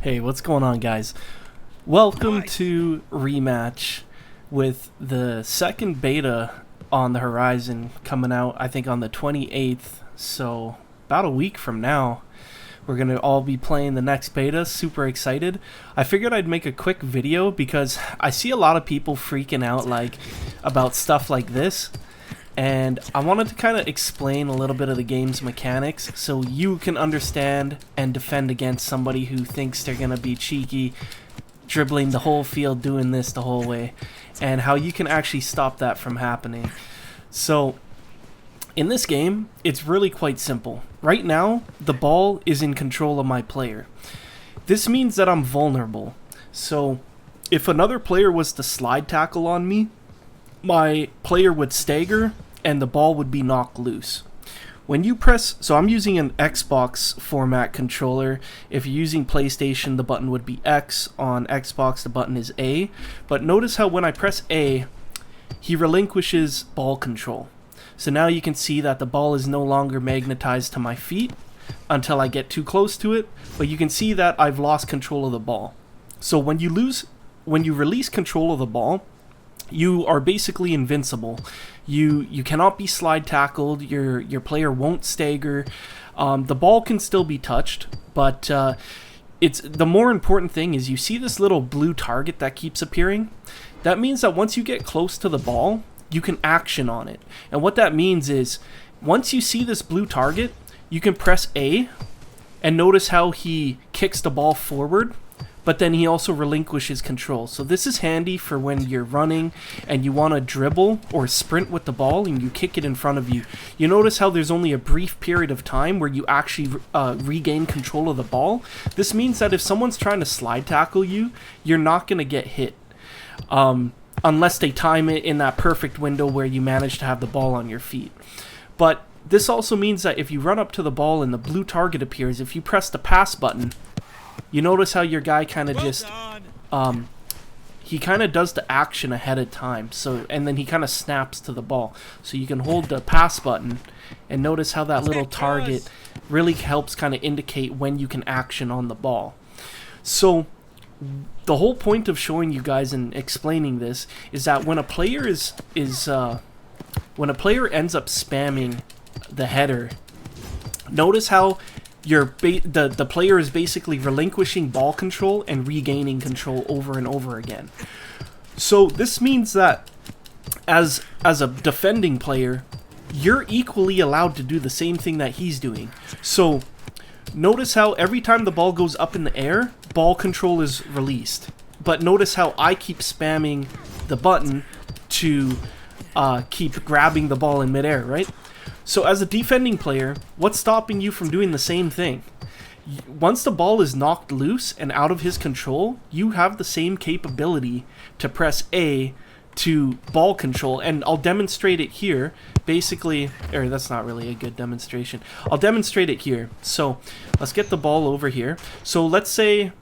Hey, what's going on, guys? Welcome to Rematch with the second beta on the horizon, coming out, I think, on the 28th. So, about a week from now, we're going to all be playing the next beta. Super excited. I figured I'd make a quick video because I see a lot of people freaking out about stuff like this. And I wanted to kind of explain a little bit of the game's mechanics so you can understand and defend against somebody who thinks they're going to be cheeky, dribbling the whole field, doing this the whole way, and how you can actually stop that from happening. So, in this game, it's really quite simple. Right now, the ball is in control of my player. This means that I'm vulnerable. So, if another player was to slide tackle on me, my player would stagger and the ball would be knocked loose. When you press, so I'm using an Xbox format controller. If you're using PlayStation, the button would be X. On Xbox, the button is A. But notice how when I press A, he relinquishes ball control. So now you can see that the ball is no longer magnetized to my feet until I get too close to it. But you can see that I've lost control of the ball. So when you release control of the ball, you are basically invincible. You cannot be slide tackled. Your player won't stagger. The ball can still be touched, but it's the more important thing is you see this little blue target that keeps appearing. That means that once you get close to the ball, you can action on it. And what that means is once you see this blue target, you can press A and notice how he kicks the ball forward, but then he also relinquishes control. So this is handy for when you're running and you want to dribble or sprint with the ball and you kick it in front of you. You notice how there's only a brief period of time where you actually regain control of the ball. This means that if someone's trying to slide tackle you, you're not going to get hit. Unless they time it in that perfect window where you manage to have the ball on your feet. But this also means that if you run up to the ball and the blue target appears, if you press the pass button, you notice how your guy kind of he kind of does the action ahead of time. So, and then he kind of snaps to the ball. So you can hold the pass button and notice how that little target really helps kind of indicate when you can action on the ball. So the whole point of showing you guys and explaining this is that when a player when a player ends up spamming the header, notice how the player is basically relinquishing ball control and regaining control over and over again. So this means that as a defending player, you're equally allowed to do the same thing that he's doing. So notice how every time the ball goes up in the air, ball control is released. But notice how I keep spamming the button to keep grabbing the ball in midair, right? So as a defending player, what's stopping you from doing the same thing? Once the ball is knocked loose and out of his control, you have the same capability to press A to ball control. And I'll demonstrate it here. Basically, or that's not really a good demonstration. I'll demonstrate it here. So let's get the ball over here. So let's say,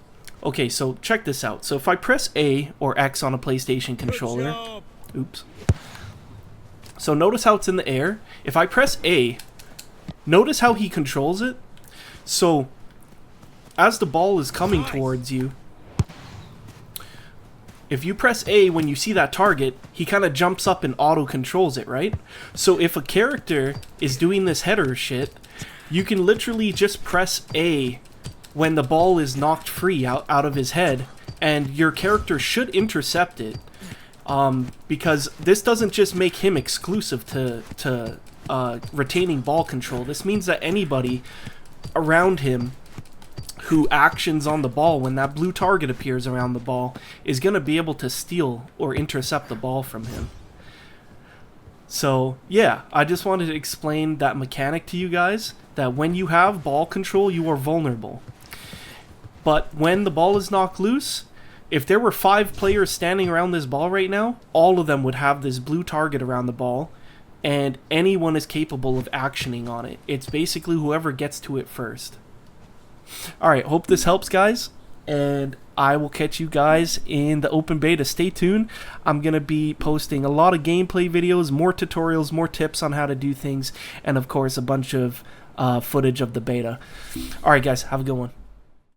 okay, so check this out. So if I press A or X on a PlayStation controller, oops. So notice how it's in the air. If I press A, notice how he controls it. So as the ball is coming towards you, if you press A when you see that target, he kind of jumps up and auto controls it, right? So if a character is doing this header shit, you can literally just press A when the ball is knocked free out of his head, and your character should intercept it. Because this doesn't just make him exclusive to retaining ball control. This means that anybody around him who actions on the ball when that blue target appears around the ball is going to be able to steal or intercept the ball from him. So, yeah, I just wanted to explain that mechanic to you guys, that when you have ball control, you are vulnerable. But when the ball is knocked loose, if there were 5 players standing around this ball right now, all of them would have this blue target around the ball, and anyone is capable of actioning on it. It's basically whoever gets to it first. Alright, hope this helps, guys, and I will catch you guys in the open beta. Stay tuned. I'm going to be posting a lot of gameplay videos, more tutorials, more tips on how to do things, and of course a bunch of footage of the beta. Alright, guys, have a good one.